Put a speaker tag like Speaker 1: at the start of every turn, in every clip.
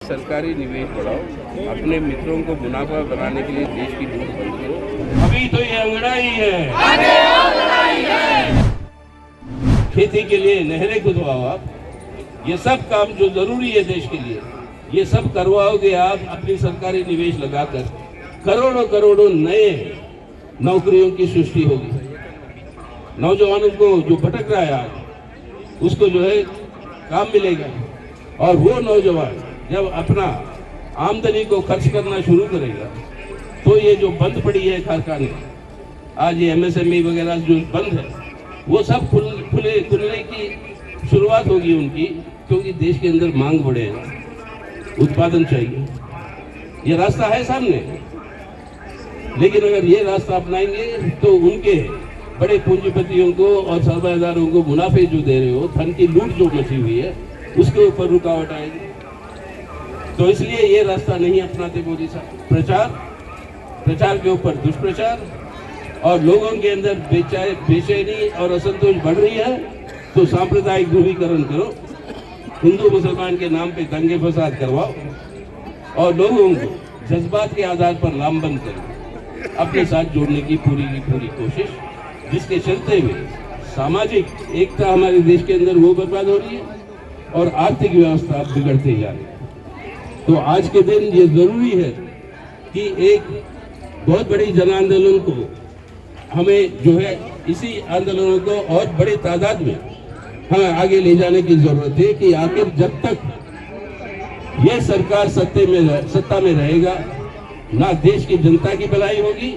Speaker 1: सरकारी निवेश बढ़ाओ, अपने मित्रों को मुनाफा बनाने के लिए देश की लूट बंद करो। अभी तो ये अंगड़ाई है, आगे और लड़ाई है। खेती के लिए नहरें खुदवाओ आप, ये सब काम जो जरूरी है देश के लिए, ये सब करवाओगे आप अपनी सरकारी निवेश लगाकर। करोड़ों करोड़ों नए नौकरियों की सृष्टि होगी। नौजवानों को जो भटक रहा है आज, उसको जो है काम मिलेगा। और वो नौजवान जब अपना आमदनी को खर्च करना शुरू करेगा तो ये जो बंद पड़ी है कारखाने, आज ये MSME वगैरह जो बंद है, वो सब खुलने की शुरुआत होगी उनकी, क्योंकि देश के अंदर मांग बढ़ेगा, उत्पादन चाहिए। ये रास्ता है सामने, लेकिन अगर ये रास्ता अपनाएंगे तो उनके बड़े पूंजीपतियों को और सरमाएदारों को मुनाफे जो दे रहे हो, धन की लूट जो मची हुई है, उसके ऊपर रुकावट आएगी। तो इसलिए ये रास्ता नहीं अपनाते मोदी साहब। प्रचार के ऊपर दुष्प्रचार और लोगों के अंदर बेचैनी और असंतोष बढ़ रही है, तो सांप्रदायिक ध्रुवीकरण करो, हिंदू मुसलमान के नाम पे दंगे फसाद करवाओ और लोगों को जज्बात के आधार पर लामबंद करो, अपने साथ जोड़ने की पूरी कोशिश, जिसके चलते हुए सामाजिक एकता हमारे देश के अंदर वो बर्बाद हो रही है और आर्थिक व्यवस्था बिगड़ते जा रही है। तो आज के दिन ये जरूरी है कि एक बहुत बड़ी जन आंदोलन को हमें जो है, इसी आंदोलनों को और बड़ी तादाद में हमें आगे ले जाने की जरूरत है कि आखिर जब तक ये सरकार सत्ता में रहेगा, ना देश की जनता की भलाई होगी,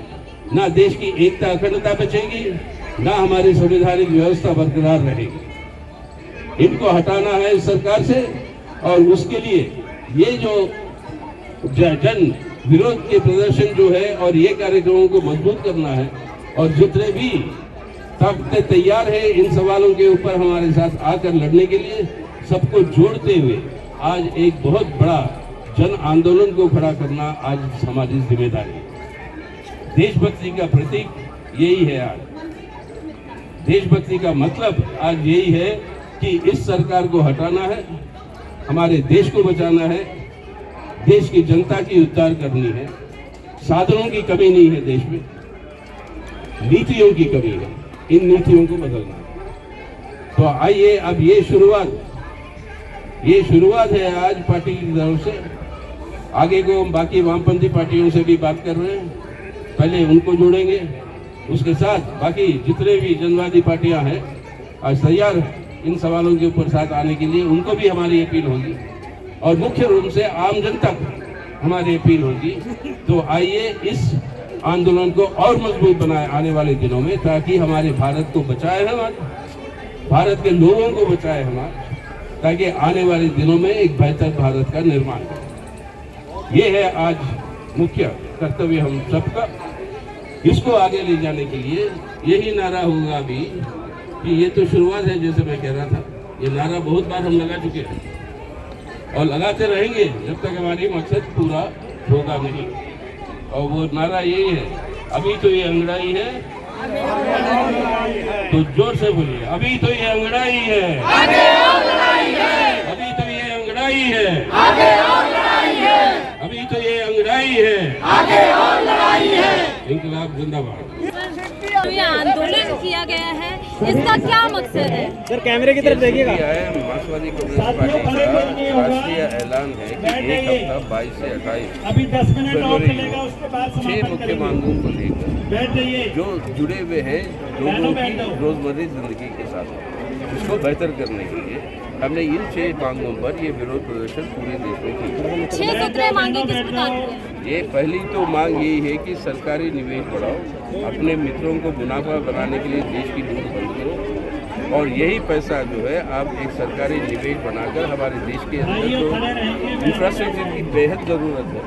Speaker 1: ना देश की एकता अखंडता बचेगी, ना हमारी संवैधानिक व्यवस्था बरकरार रहेगी। इनको हटाना है इस सरकार से, और उसके लिए ये जो जन विरोध के प्रदर्शन जो है और ये कार्यक्रमों को मजबूत करना है, और जितने भी ताकतें तैयार है इन सवालों के ऊपर हमारे साथ आकर लड़ने के लिए, सबको जोड़ते हुए आज एक बहुत बड़ा जन आंदोलन को खड़ा करना आज हमारी जिम्मेदारी है। देशभक्ति का प्रतीक यही है। आज देशभक्ति का मतलब आज यही है कि इस सरकार को हटाना है, हमारे देश को बचाना है, देश की जनता की उद्धार करनी है। साधनों की कमी नहीं है देश में, नीतियों की कमी है, इन नीतियों को बदलना है। तो आइए, अब ये शुरुआत है आज पार्टी की तरफ से। आगे को हम बाकी वामपंथी पार्टियों से भी बात कर रहे हैं, पहले उनको जोड़ेंगे, उसके साथ बाकी जितने भी जनवादी पार्टियां हैं आज तैयार इन सवालों के ऊपर साथ आने के लिए, उनको भी हमारी अपील होगी और मुख्य रूप से आम जनता को हमारी अपील होगी। तो आइए इस आंदोलन को और मजबूत बनाए आने वाले दिनों में, ताकि हमारे भारत को बचाए हम, भारत के लोगों को बचाए हम, ताकि आने वाले दिनों में एक बेहतर भारत का निर्माण हो। ये है आज मुख्य कर्तव्य हम सबका। इसको आगे ले जाने के लिए यही नारा होगा अभी कि ये तो शुरुआत है, जैसे मैं कह रहा था, ये नारा बहुत बार हम लगा चुके हैं और लगाते रहेंगे जब तक हमारी मकसद पूरा होगा नहीं। और वो नारा यही है, अभी तो ये अंगड़ाई है, तो जोर से बोलिए, अभी तो ये अंगड़ाई है, आगे और लड़ाई है। अभी तो ये अंगड़ाई है, आगे और लड़ाई है। अभी तो ये अंगड़ाई है, आगे और लड़ाई है। इंकलाब जिंदाबाद।
Speaker 2: तो ये आंदोलन किया गया है, इसका क्या मकसद है?
Speaker 3: सर कैमरे की तरफ देखिएगा।
Speaker 1: मार्क्सवादी कम्युनिस्ट पार्टी का राष्ट्रीय ऐलान है कि एक हफ्ता 22 से 28 फरवरी को 6 मुख्य मांगों को लेकर जो जुड़े हुए हैं लोगों की रोजमर्रा जिंदगी के साथ, उसको बेहतर करने के लिए हमने इन 6 मांगों पर ये विरोध प्रदर्शन पूरे देश में किया।
Speaker 2: 6 सूत्रीय मांगे किस प्रकार की हैं?
Speaker 1: ये पहली तो मांग यही है कि सरकारी निवेश बढ़ाओ, अपने मित्रों को मुनाफा बनाने के लिए देश की लूट बंद करो, और यही पैसा जो है आप एक सरकारी निवेश बनाकर हमारे देश के अंदर जो इंफ्रास्ट्रक्चर की बेहद ज़रूरत है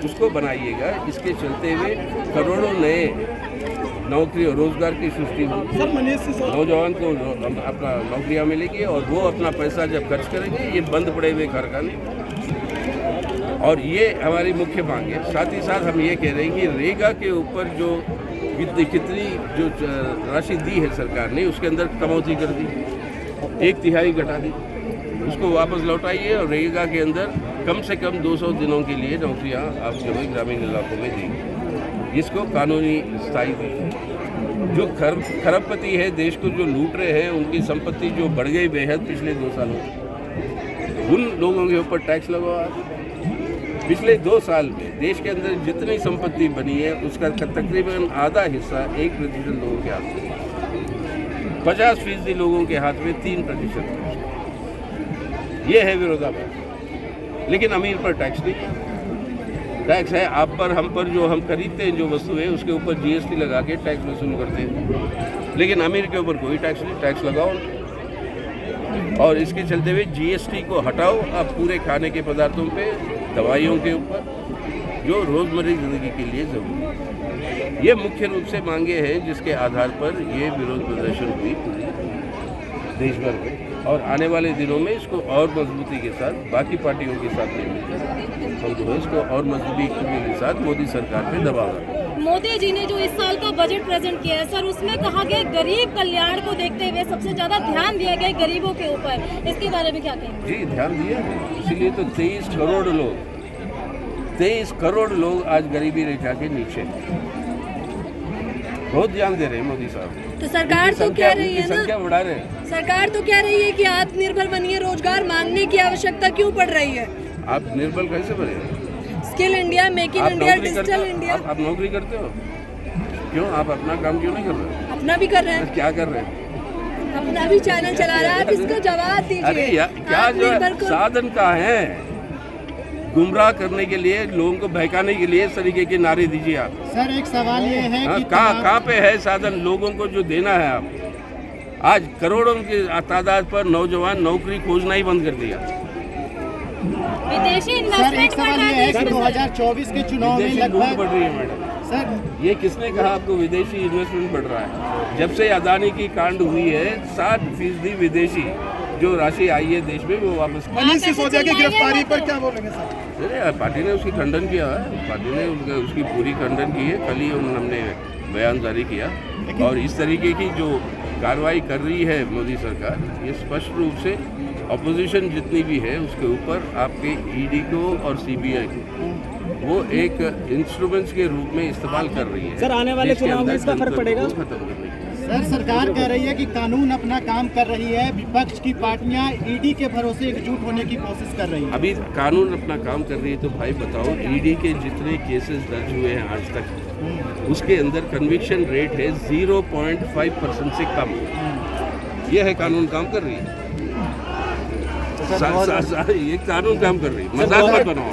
Speaker 1: उसको बनाइएगा। इसके चलते हुए करोड़ों नए नौकरी और रोजगार की सृष्टि होगी, नौजवान को अपना नौकरियां मिलेगी और वो अपना पैसा जब खर्च करेंगे, ये बंद पड़े हुए कारखाने, और ये हमारी मुख्य मांग है। साथ ही साथ हम ये कह रहे हैं कि रेगा के ऊपर जो कितनी जो राशि दी है सरकार ने, उसके अंदर कटौती कर दी, 1/3 घटा दी, उसको वापस लौटाइए और रेगा के अंदर कम से कम 200 दिनों के लिए नौकरियां आप जो है ग्रामीण इलाकों में देंगे। इसको कानूनी स्थायी दी। जो खरबपति है, देश को जो लूट रहे हैं, उनकी संपत्ति जो बढ़ गई बेहद पिछले 2 सालों में, उन लोगों के ऊपर टैक्स लगवा। पिछले 2 साल में देश के अंदर जितनी संपत्ति बनी है उसका तकरीबन आधा हिस्सा 1% लोगों के हाथ में, 50% लोगों के हाथ में 3%। ये है विरोधाभास। लेकिन अमीर पर टैक्स नहीं है। टैक्स है आप पर, हम पर, जो हम खरीदते हैं जो वस्तु है उसके ऊपर जीएसटी लगा के टैक्स वसूल करते हैं। लेकिन अमीर के ऊपर कोई टैक्स नहीं। टैक्स लगाओ और इसके चलते हुए जीएसटी को हटाओ आप पूरे खाने के पदार्थों पे, दवाइयों के ऊपर, जो रोज़मर्रा ज़िंदगी के लिए ज़रूरी है। ये मुख्य रूप से मांगे हैं जिसके आधार पर ये विरोध प्रदर्शन हुई देश भर में। और आने वाले दिनों में इसको और मजबूती के साथ बाकी पार्टियों के साथ नहीं मिलकर हम जो है इसको और मजबूती के साथ मोदी सरकार पे दबाव डालेंगे।
Speaker 2: मोदी जी ने जो इस साल का बजट प्रेजेंट किया है सर, उसमें कहा गया गरीब कल्याण को देखते हुए सबसे ज्यादा ध्यान दिया गया गरीबों के ऊपर। इसके बारे में क्या कहेंगे?
Speaker 1: जी, ध्यान दिया, इसीलिए तो 23 करोड़ लोग आज गरीबी रेखा के नीचे, बहुत ध्यान दे रहे हैं मोदी साहब।
Speaker 2: तो सरकार तो कह रही है ना,
Speaker 1: संख्या बढ़ा रहे हैं।
Speaker 2: सरकार तो कह रही है कि आत्मनिर्भर बनिए, रोजगार मांगने की आवश्यकता क्यों पड़ रही है?
Speaker 1: आप निर्भर कैसे बने?
Speaker 2: Skill India, make in India, digital India.
Speaker 1: आप नौकरी करते हो, क्यों आप अपना काम क्यों नहीं कर रहे?
Speaker 2: अपना भी कर रहे हैं।
Speaker 1: क्या कर रहे हैं?
Speaker 2: अपना भी चैनल चला रहा है। आप इसका जवाब दीजिए।
Speaker 1: अरे यार, क्या जो है साधन का है गुमराह करने के लिए, लोगों को बहकाने के लिए इस तरीके के नारे दीजिए आप।
Speaker 3: सर एक सवाल ये है कि
Speaker 1: कहाँ पे है साधन लोगों को जो देना है? आप आज करोड़ों की तादाद पर नौजवान नौकरी खोजना ही बंद कर दिया।
Speaker 2: विदेशी
Speaker 3: सर एक सवाल ये है कि 2024 के चुनाव में लगभग
Speaker 1: बढ़ रही है मैडम।
Speaker 3: सर
Speaker 1: ये किसने कहा आपको विदेशी इन्वेस्टमेंट बढ़ रहा है? जब से अदानी की कांड हुई है 60% विदेशी जो राशि आई है देश में वो वापस।
Speaker 3: मनीष सिसोदिया की गिरफ्तारी पर क्या बोलेंगे सर?
Speaker 1: अरे पार्टी ने उसकी खंडन किया है, पार्टी ने उसकी पूरी खंडन की है। कल ही हमने बयान जारी किया और इस तरीके की जो कार्रवाई कर रही है मोदी सरकार, ये स्पष्ट रूप से अपोजिशन जितनी भी है उसके ऊपर आपके ईडी को और सीबीआई को वो एक इंस्ट्रूमेंट्स के रूप में इस्तेमाल कर रही है।
Speaker 4: सर आने वाले चुनाव में इसका फर्क पड़ेगा?
Speaker 3: सर सरकार कह रही है कि कानून अपना काम कर रही है, विपक्ष की पार्टियां ईडी के भरोसे एकजुट होने की कोशिश कर रही है।
Speaker 1: अभी कानून अपना काम कर रही है तो भाई बताओ, ईडी के जितने केसेस दर्ज हुए हैं आज तक उसके अंदर कन्विक्शन रेट है 0.5% से कम। यह है कानून काम कर रही है। ये कानून काम कर रही है, मजाक मत बनाओ।